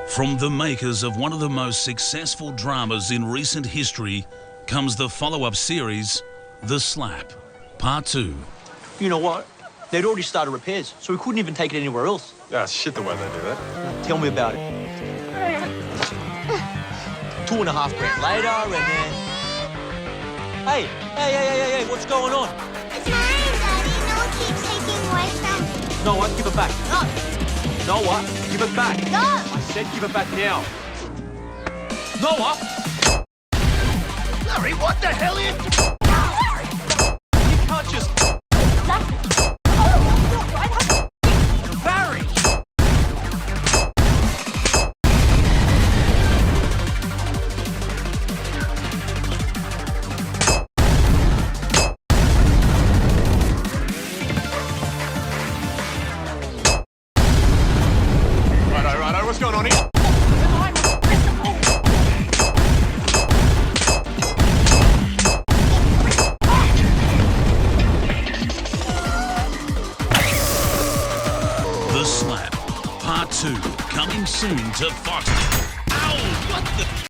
From the makers of one of the most successful dramas in recent history comes the follow-up series, The Slap, Part 2. You know what? They'd already started repairs, so we couldn't even take it anywhere else. Ah, shit the way they do that. Tell me about it. 2.5 grand later, and then... Hey, what's going on? It's mine, Daddy. Noah keeps taking away from... Noah, give it back. No. Noah, give it back. No. I said give it back now. Noah! Larry, what the hell is... You can't just... Barry! Righto, what's going on here? The Slap, Part 2, coming soon to Fox. Ow! What the...